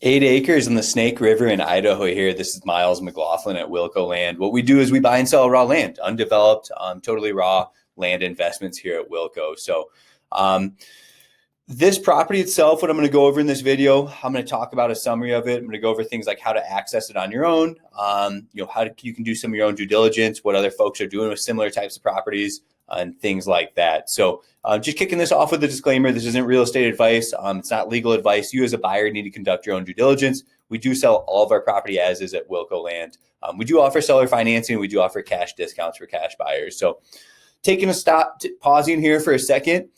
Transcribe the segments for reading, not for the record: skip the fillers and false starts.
8 acres in the Snake River in Idaho here. This is Miles McLaughlin at Wilco Land. What we do is we buy and sell raw land, undeveloped, totally raw land investments here at Wilco. So um, this property itself, what I'm going to go over in this video, I'm going to talk about a summary of it. I'm going to go over things like how to access it on your own, you can do some of your own due diligence, what other folks are doing with similar types of properties, and things like that. So just kicking this off with a disclaimer, this isn't real estate advice. It's not legal advice. You as a buyer need to conduct your own due diligence. We do sell all of our property as is at Wilco Land. We do offer seller financing. We do offer cash discounts for cash buyers. So taking a stop, pausing here for a second.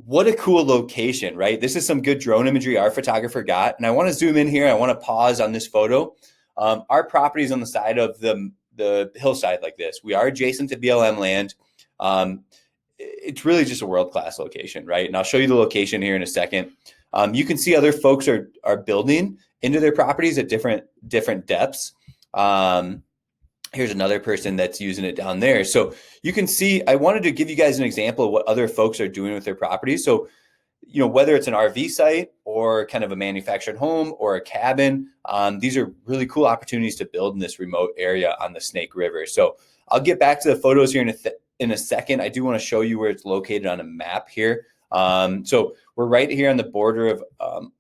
What a cool location, right? This is some good drone imagery our photographer got. And I want to zoom in here. I want to pause on this photo. Our property is on the side of the hillside like this. We are adjacent to BLM land. It's really just a world-class location, right? And I'll show you the location here in a second. You can see other folks are building into their properties at different depths. Here's another person that's using it down there. So you can see, I wanted to give you guys an example of what other folks are doing with their properties. So, whether it's an RV site or kind of a manufactured home or a cabin, these are really cool opportunities to build in this remote area on the Snake River. So I'll get back to the photos here in a second. I do want to show you where it's located on a map here. So we're right here on the border of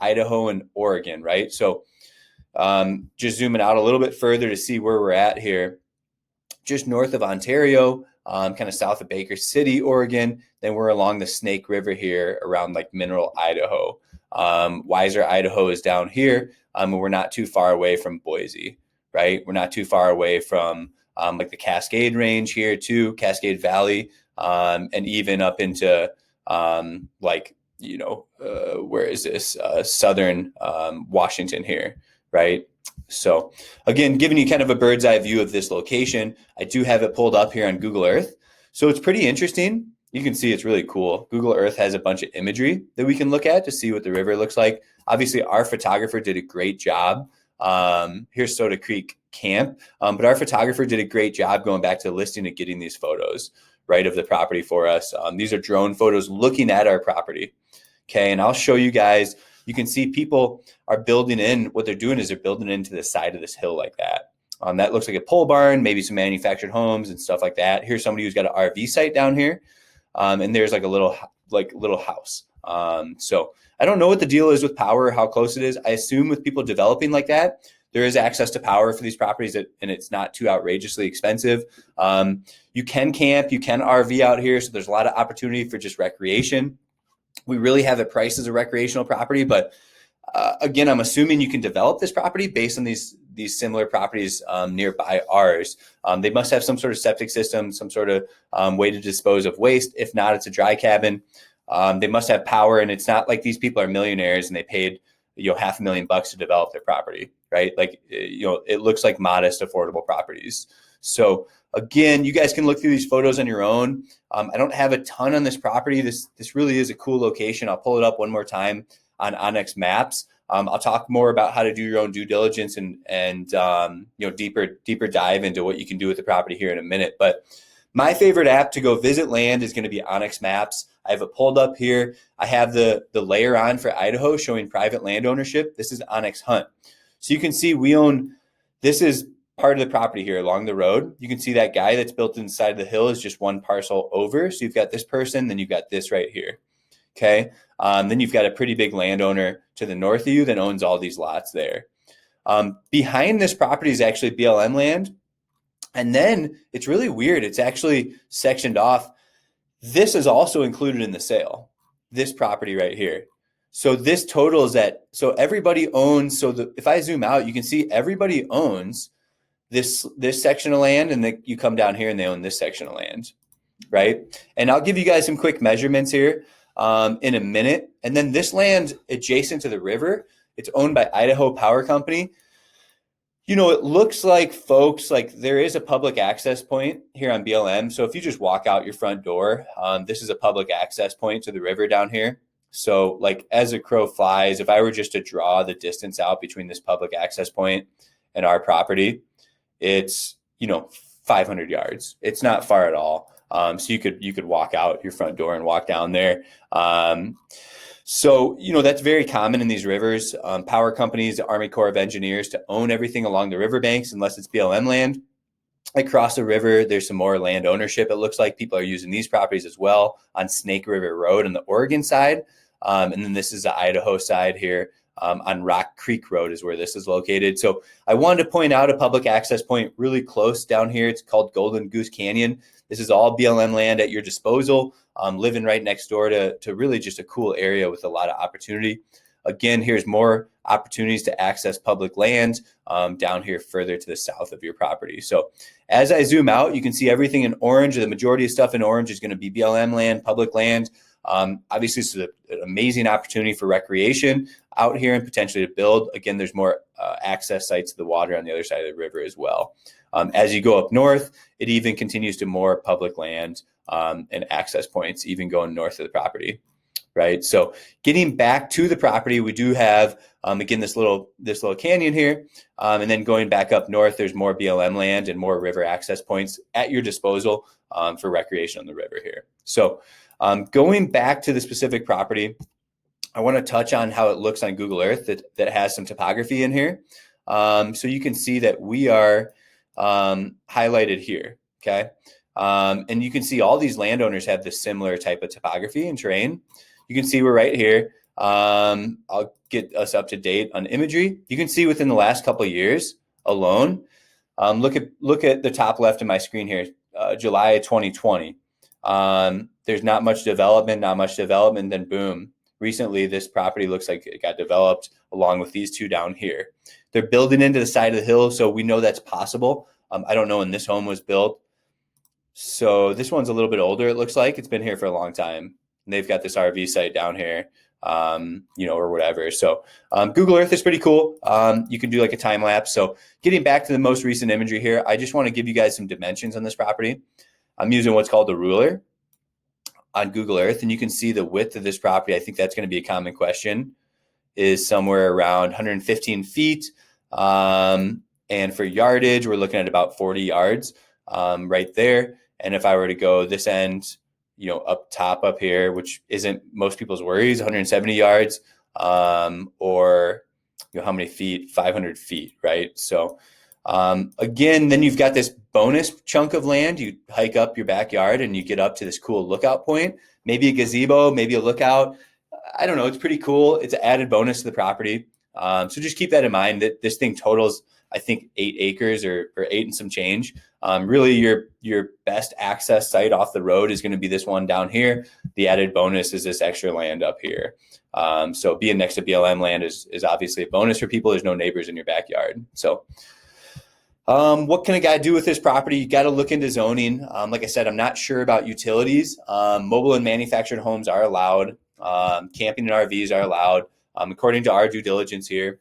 Idaho and Oregon, right? So just zooming out a little bit further to see where we're at here. Just north of Ontario, kind of south of Baker City, Oregon. Then we're along the Snake River here around like Mineral, Idaho. Weiser, Idaho is down here. And we're not too far away from Boise, right? We're not too far away from like the Cascade Range here too, Cascade Valley, and even up into where is this? Southern Washington here, right? So again, giving you kind of a bird's eye view of this location. I do have it pulled up here on Google Earth. So it's pretty interesting. You can see it's really cool. Google Earth has a bunch of imagery that we can look at to see what the river looks like. Obviously, our photographer did a great job. Here's Soda Creek Camp, but our photographer did a great job going back to the listing and getting these photos, right, of the property for us. These are drone photos looking at our property. Okay, and I'll show you guys. You can see people are building in. What they're doing is they're building into the side of this hill like that. That looks like a pole barn, maybe some manufactured homes and stuff like that. Here's somebody who's got an RV site down here, and there's like a little house. So I don't know what the deal is with power, how close it is. I assume with people developing like that, there is access to power for these properties, and it's not too outrageously expensive. You can camp, you can RV out here, so there's a lot of opportunity for just recreation. We really have it priced as a recreational property, but again, I'm assuming you can develop this property based on these similar properties nearby ours. They must have some sort of septic system, some sort of way to dispose of waste. If not, it's a dry cabin. They must have power, and it's not like these people are millionaires and they paid $500,000 to develop their property, right? Like it looks like modest, affordable properties. So again, you guys can look through these photos on your own. I don't have a ton on this property. This really is a cool location. I'll pull it up one more time on Onyx Maps. I'll talk more about how to do your own due diligence and deeper dive into what you can do with the property here in a minute. But my favorite app to go visit land is going to be Onyx Maps. I have it pulled up here. I have the layer on for Idaho showing private land ownership. This is Onyx Hunt. So you can see this is part of the property here along the road. You can see that guy that's built inside of the hill is just one parcel over. So you've got this person, then you've got this right here. Okay. Then you've got a pretty big landowner to the north of you that owns all these lots there. Behind this property is actually BLM land. And then it's really weird. It's actually sectioned off. This is also included in the sale, this property right here. So this total is that, so everybody owns, if I zoom out, you can see everybody owns this section of land, and then you come down here and they own this section of land, right? And I'll give you guys some quick measurements here in a minute. And then this land adjacent to the river, it's owned by Idaho Power Company. It looks like folks, like there is a public access point here on BLM. So if you just walk out your front door, this is a public access point to the river down here. So like as a crow flies, if I were just to draw the distance out between this public access point and our property, it's 500 yards. It's not far at all. So you could walk out your front door and walk down there. So, that's very common in these rivers. Power companies, the Army Corps of Engineers, to own everything along the riverbanks unless it's BLM land. Across the river, there's some more land ownership. It looks like people are using these properties as well on Snake River Road on the Oregon side. And then this is the Idaho side here. On Rock Creek Road is where this is located. So I wanted to point out a public access point really close down here. It's called Golden Goose Canyon. This is all BLM land at your disposal, living right next door to really just a cool area with a lot of opportunity. Again, here's more opportunities to access public land down here further to the south of your property. So as I zoom out, you can see everything in orange. The majority of stuff in orange is going to be BLM land, public land. Obviously, this is an amazing opportunity for recreation out here and potentially to build. Again, there's more access sites to the water on the other side of the river as well. As you go up north, it even continues to more public land and access points, even going north of the property. Right. So getting back to the property, we do have, again, this little canyon here. And then going back up north, there's more BLM land and more river access points at your disposal for recreation on the river here. So going back to the specific property, I want to touch on how it looks on Google Earth that has some topography in here. So you can see that we are highlighted here. Okay. And you can see all these landowners have this similar type of topography and terrain. You can see we're right here. I'll get us up to date on imagery. You can see within the last couple of years alone, look at the top left of my screen here, July 2020. There's not much development, then boom. Recently, this property looks like it got developed along with these two down here. They're building into the side of the hill, so we know that's possible. I don't know when this home was built. So this one's a little bit older, it looks like. It's been here for a long time. And they've got this RV site down here, or whatever. So Google Earth is pretty cool. You can do like a time lapse. So getting back to the most recent imagery here, I just want to give you guys some dimensions on this property. I'm using what's called the ruler on Google Earth, and you can see the width of this property. I think that's going to be a common question, is somewhere around 115 feet. And for yardage, we're looking at about 40 yards right there. And if I were to go this end, up top up here, which isn't most people's worries, 170 yards, or how many feet? 500 feet, right? So again, then you've got this bonus chunk of land. You hike up your backyard and you get up to this cool lookout point, maybe a gazebo, maybe a lookout. I don't know. It's pretty cool. It's an added bonus to the property. So just keep that in mind that this thing totals, I think, 8 acres or 8 and some change. Really, your best access site off the road is going to be this one down here. The added bonus is this extra land up here. So being next to BLM land is obviously a bonus for people. There's no neighbors in your backyard. So what can a guy do with this property? You got to look into zoning. Like I said, I'm not sure about utilities. Mobile and manufactured homes are allowed. Camping and RVs are allowed. According to our due diligence here,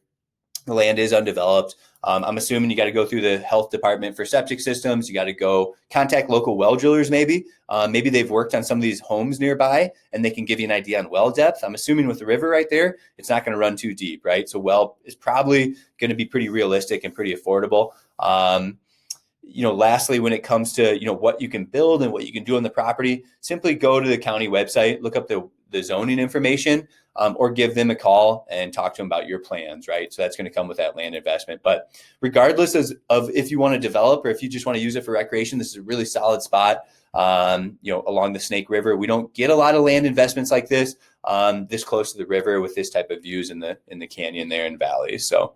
the land is undeveloped. I'm assuming you got to go through the health department for septic systems. You got to go contact local well drillers maybe. Maybe they've worked on some of these homes nearby and they can give you an idea on well depth. I'm assuming with the river right there, it's not going to run too deep, right? So well is probably going to be pretty realistic and pretty affordable. Lastly, when it comes to, what you can build and what you can do on the property, simply go to the county website, look up the zoning information, or give them a call and talk to them about your plans, right? So that's going to come with that land investment. But regardless of if you want to develop or if you just want to use it for recreation, this is a really solid spot, along the Snake River. We don't get a lot of land investments like this close to the river with this type of views in the canyon there and valley. So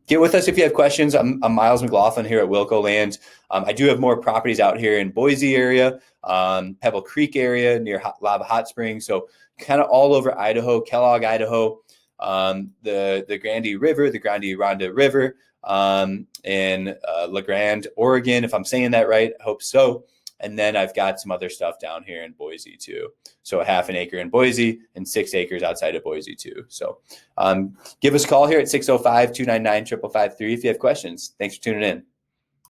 get with us if you have questions. I'm Miles McLaughlin here at Wilco Land. I do have more properties out here in Boise area, Pebble Creek area near Lava Hot Springs. So kind of all over Idaho, Kellogg, Idaho, the Grande River, the Grande Ronda River, in La Grande, Oregon, if I'm saying that right. I hope so. And then I've got some other stuff down here in Boise too. So a half an acre in Boise and 6 acres outside of Boise too. So give us a call here at 605-299-5553 if you have questions. Thanks for tuning in.